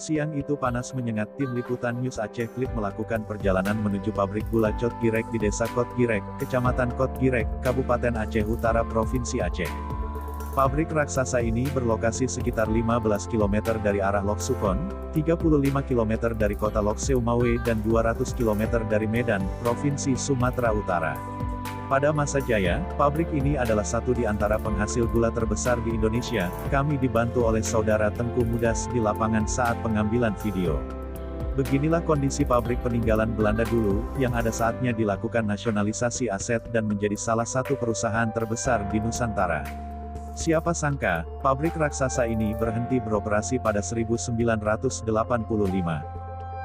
Siang itu panas menyengat. Tim Liputan News Aceh Clip melakukan perjalanan menuju pabrik gula Cot Girek di Desa Kot Girek, Kecamatan Kot Girek, Kabupaten Aceh Utara, Provinsi Aceh. Pabrik raksasa ini berlokasi sekitar 15 km dari arah Lok Sukon, 35 km dari kota Lok Seumawe dan 200 km dari Medan, Provinsi Sumatera Utara. Pada masa jaya, pabrik ini adalah satu di antara penghasil gula terbesar di Indonesia. Kami dibantu oleh saudara Tengku Mudas di lapangan saat pengambilan video. Beginilah kondisi pabrik peninggalan Belanda dulu, yang ada saatnya dilakukan nasionalisasi aset dan menjadi salah satu perusahaan terbesar di Nusantara. Siapa sangka, pabrik raksasa ini berhenti beroperasi pada 1985.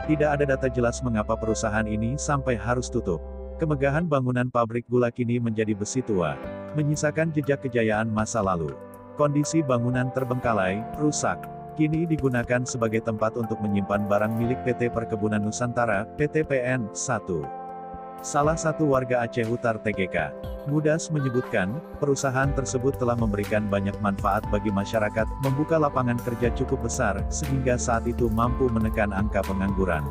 Tidak ada data jelas mengapa perusahaan ini sampai harus tutup. Kemegahan bangunan pabrik gula kini menjadi besi tua, menyisakan jejak kejayaan masa lalu. Kondisi bangunan terbengkalai, rusak, kini digunakan sebagai tempat untuk menyimpan barang milik PT Perkebunan Nusantara, PT PN, 1. Salah satu warga Aceh Utar TGK, Mudas menyebutkan, perusahaan tersebut telah memberikan banyak manfaat bagi masyarakat, membuka lapangan kerja cukup besar, sehingga saat itu mampu menekan angka pengangguran.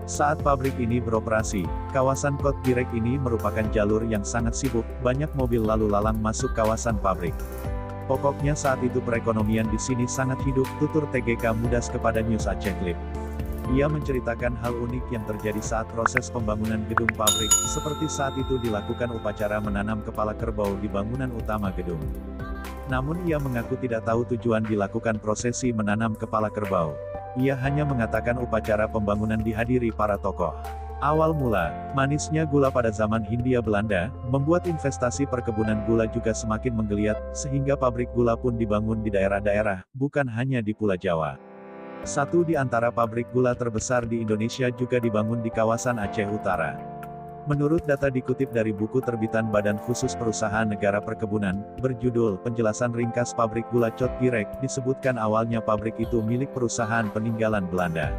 Saat pabrik ini beroperasi, kawasan Kot Girek ini merupakan jalur yang sangat sibuk, banyak mobil lalu lalang masuk kawasan pabrik. Pokoknya saat itu perekonomian di sini sangat hidup, tutur TGK Mudas kepada News Aceh Clip. Ia menceritakan hal unik yang terjadi saat proses pembangunan gedung pabrik, seperti saat itu dilakukan upacara menanam kepala kerbau di bangunan utama gedung. Namun ia mengaku tidak tahu tujuan dilakukan prosesi menanam kepala kerbau. Ia hanya mengatakan upacara pembangunan dihadiri para tokoh. Awal mula, manisnya gula pada zaman Hindia Belanda, membuat investasi perkebunan gula juga semakin menggeliat, sehingga pabrik gula pun dibangun di daerah-daerah, bukan hanya di Pulau Jawa. Satu di antara pabrik gula terbesar di Indonesia juga dibangun di kawasan Aceh Utara. Menurut data dikutip dari buku terbitan Badan Khusus Perusahaan Negara Perkebunan, berjudul Penjelasan Ringkas Pabrik Gula Cot Girek, disebutkan awalnya pabrik itu milik perusahaan peninggalan Belanda.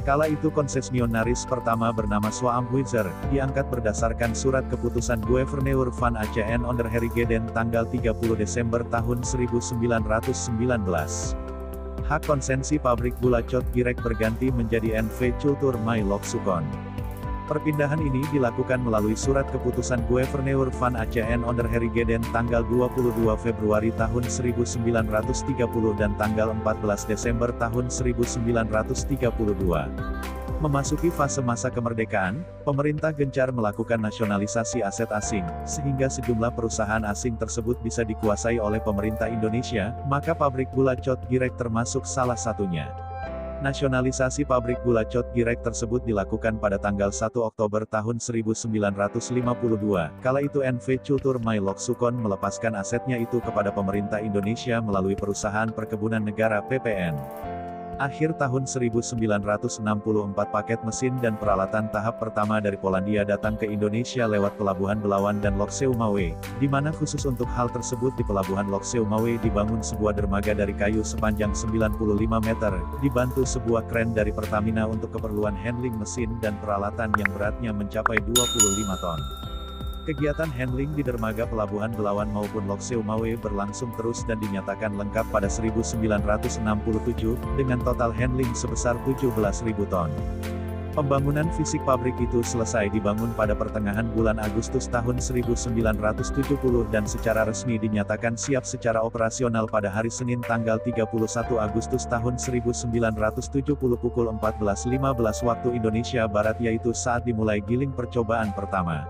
Kala itu konsesionaris pertama bernama Swaam Huizer, diangkat berdasarkan surat keputusan Gouverneur van Aceh en onder Herigeden tanggal 30 Desember tahun 1919. Hak konsesi pabrik gula Cot Girek berganti menjadi NV Cultur My Lok Sukon. Perpindahan ini dilakukan melalui surat keputusan Gouverneur van Aceh en onder Herigeden tanggal 22 Februari tahun 1930 dan tanggal 14 Desember tahun 1932. Memasuki fase masa kemerdekaan, pemerintah gencar melakukan nasionalisasi aset asing, sehingga sejumlah perusahaan asing tersebut bisa dikuasai oleh pemerintah Indonesia, maka pabrik gula Cot Girek termasuk salah satunya. Nasionalisasi pabrik gula Cot Girek tersebut dilakukan pada tanggal 1 Oktober tahun 1952, kala itu NV Cultur My Lok Sukon melepaskan asetnya itu kepada pemerintah Indonesia melalui Perusahaan Perkebunan Negara PPN. Akhir tahun 1964 paket mesin dan peralatan tahap pertama dari Polandia datang ke Indonesia lewat Pelabuhan Belawan dan Lok Seumawe, di mana khusus untuk hal tersebut di Pelabuhan Lok Seumawe dibangun sebuah dermaga dari kayu sepanjang 95 meter, dibantu sebuah kren dari Pertamina untuk keperluan handling mesin dan peralatan yang beratnya mencapai 25 ton. Kegiatan handling di dermaga Pelabuhan Belawan maupun Lok Seumawe berlangsung terus dan dinyatakan lengkap pada 1967, dengan total handling sebesar 17.000 ton. Pembangunan fisik pabrik itu selesai dibangun pada pertengahan bulan Agustus tahun 1970 dan secara resmi dinyatakan siap secara operasional pada hari Senin tanggal 31 Agustus tahun 1970 pukul 14.15 waktu Indonesia Barat, yaitu saat dimulai giling percobaan pertama.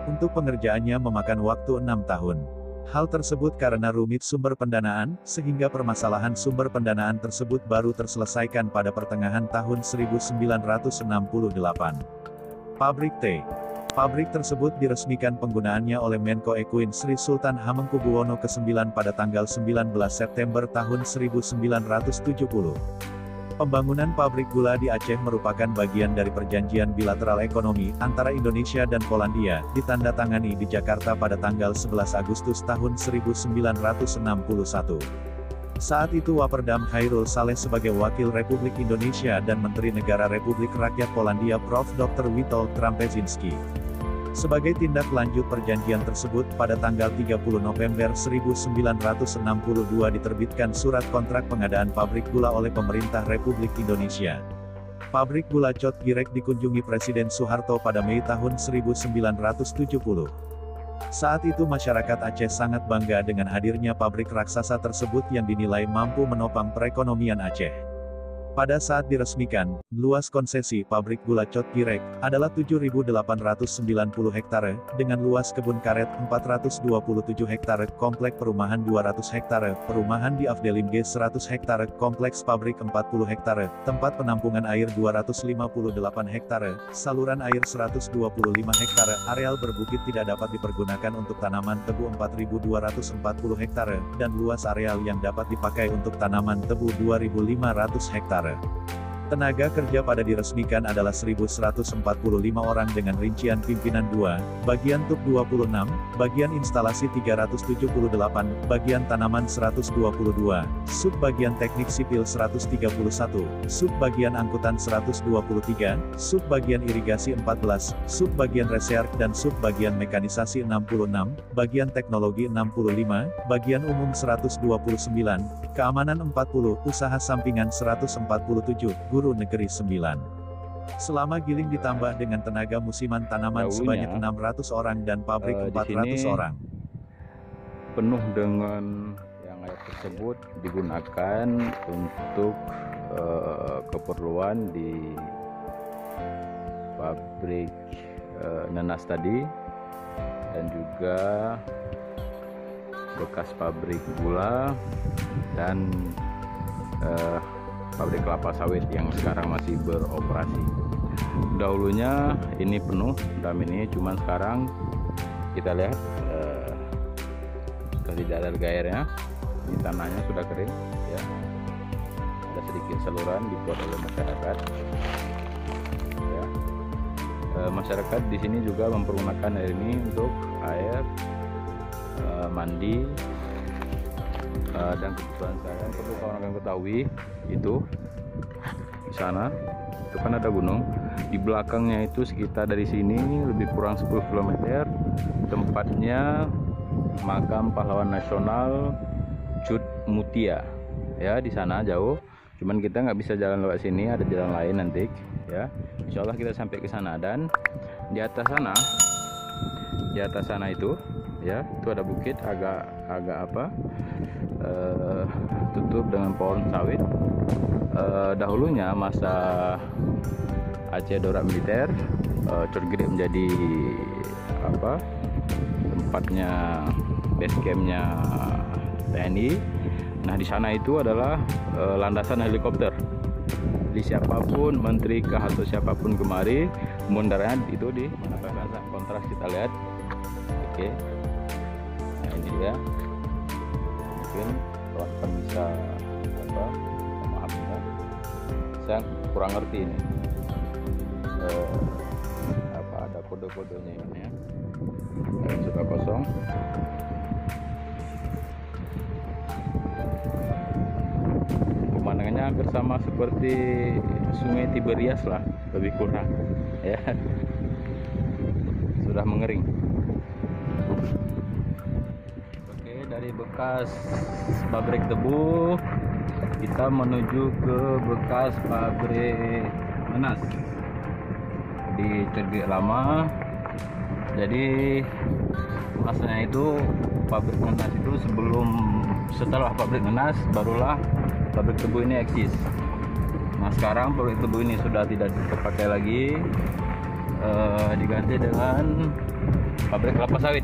Untuk pengerjaannya memakan waktu 6 tahun. Hal tersebut karena rumit sumber pendanaan, sehingga permasalahan sumber pendanaan tersebut baru terselesaikan pada pertengahan tahun 1968. Pabrik T. Pabrik tersebut diresmikan penggunaannya oleh Menko Ekuin Sri Sultan Hamengkubuwono ke-9 pada tanggal 19 September tahun 1970. Pembangunan pabrik gula di Aceh merupakan bagian dari perjanjian bilateral ekonomi antara Indonesia dan Polandia, ditandatangani di Jakarta pada tanggal 11 Agustus tahun 1961. Saat itu Waperdam Khairul Saleh sebagai Wakil Republik Indonesia dan Menteri Negara Republik Rakyat Polandia Prof. Dr. Witold Trambezynski. Sebagai tindak lanjut perjanjian tersebut, pada tanggal 30 November 1962 diterbitkan surat kontrak pengadaan pabrik gula oleh pemerintah Republik Indonesia. Pabrik gula Cot Girek dikunjungi Presiden Soeharto pada Mei tahun 1970. Saat itu masyarakat Aceh sangat bangga dengan hadirnya pabrik raksasa tersebut yang dinilai mampu menopang perekonomian Aceh. Pada saat diresmikan, luas konsesi pabrik gula Cot Girek adalah 7.890 hektare, dengan luas kebun karet 427 hektare, komplek perumahan 200 hektare, perumahan di Afdelim G 100 hektare, kompleks pabrik 40 hektare, tempat penampungan air 258 hektare, saluran air 125 hektare, areal berbukit tidak dapat dipergunakan untuk tanaman tebu 4.240 hektare, dan luas areal yang dapat dipakai untuk tanaman tebu 2.500 hektare. Tenaga kerja pada diresmikan adalah 1.145 orang dengan rincian pimpinan 2, bagian TUK 26, bagian instalasi 378, bagian tanaman 122, sub bagian teknik sipil 131, sub bagian angkutan 123, sub bagian irigasi 14, sub bagian reserve dan sub bagian mekanisasi 66, bagian teknologi 65, bagian umum 129, keamanan 40, usaha sampingan 147, guru negeri 9. Selama giling ditambah dengan tenaga musiman tanaman sebanyak 600 orang dan pabrik 400 orang. Penuh dengan yang air tersebut digunakan untuk keperluan di pabrik nanas tadi, dan juga bekas pabrik gula dan pabrik kelapa sawit yang sekarang masih beroperasi. Dahulunya ini penuh dam ini, cuman sekarang kita lihat tidak ada airnya. Ini tanahnya sudah kering, ya. Ada sedikit saluran dibuat oleh masyarakat. Ya. Masyarakat di sini juga mempergunakan air ini untuk air mandi. Dan kebetulan saya perlu kawan-kawan ketahui itu di sana itu kan ada gunung, di belakangnya itu sekitar dari sini lebih kurang 10 km tempatnya makam pahlawan nasional Cut Mutia, ya. Di sana jauh, cuman kita nggak bisa jalan lewat sini, ada jalan lain nanti, ya. Insya Allah kita sampai ke sana. Dan di atas sana itu, ya, itu ada bukit agak tutup dengan pohon sawit. Dahulunya masa Aceh Dorak Militer, Cot Girek menjadi tempatnya base campnya TNI. Nah, di sana itu adalah landasan helikopter. Jadi siapapun, menteri kah atau siapapun kemari, mendarat itu di mana kontras kita lihat. Oke. Nah, ini dia. Mungkin teman-teman bisa memahaminya. Saya kurang ngerti ini. Ada kode-kodenya ini, ya. Dan sudah kosong. Pemandangannya hampir sama seperti Sungai Tiberias lah, lebih kurang, ya. Sudah mengering. Oke, dari bekas pabrik tebu kita menuju ke bekas pabrik nanas di Cot Girek lama. Jadi masanya itu pabrik nanas itu setelah pabrik nanas barulah pabrik tebu ini eksis. Nah, sekarang pabrik tebu ini sudah tidak dipakai lagi, diganti dengan pabrik kelapa sawit.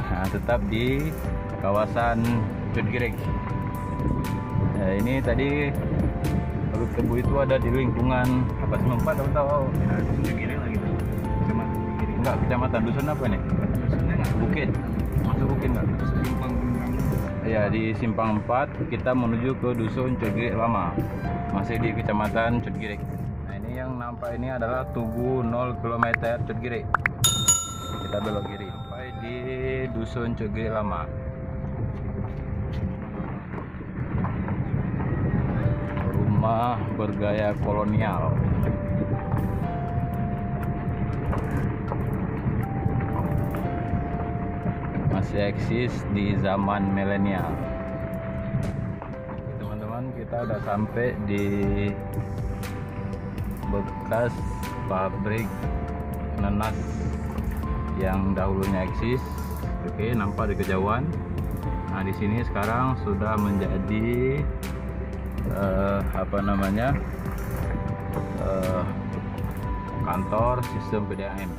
Nah, tetap di kawasan Cot Girek. Nah, ini tadi pabrik tebu itu ada di lingkungan apa, Semempat atau tahu? Ya, Cot Girek lagi tuh. Enggak, kecamatan. Dusun apa nih? Dusunnya enggak. Bukit. Masuk bukit enggak? Simpang. Ya, di Simpang 4 kita menuju ke Dusun Cotgirek Lama, masih di Kecamatan Cotgirek. Nah, ini yang nampak ini adalah Tugu 0 km Cotgirek. Kita belok kiri sampai di Dusun Cotgirek Lama. Rumah bergaya kolonial. Masih eksis di zaman milenial. Teman-teman, kita udah sampai di bekas pabrik nanas yang dahulunya eksis. Oke, nampak di kejauhan. Nah, di sini sekarang sudah menjadi kantor sistem PDAM.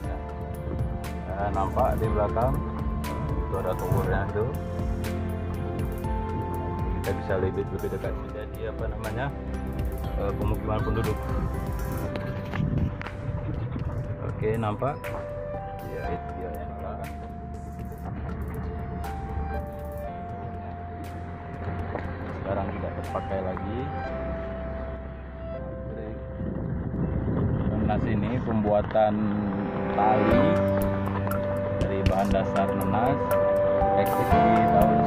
Nah, nampak di belakang itu ada towernya itu. Kita bisa lebih dekat menjadi pemukiman penduduk. Oke, nampak ya, itu dia yang sekarang tidak terpakai lagi. Nanas ini pembuatan tali dari bahan dasar nanas eksis di tahun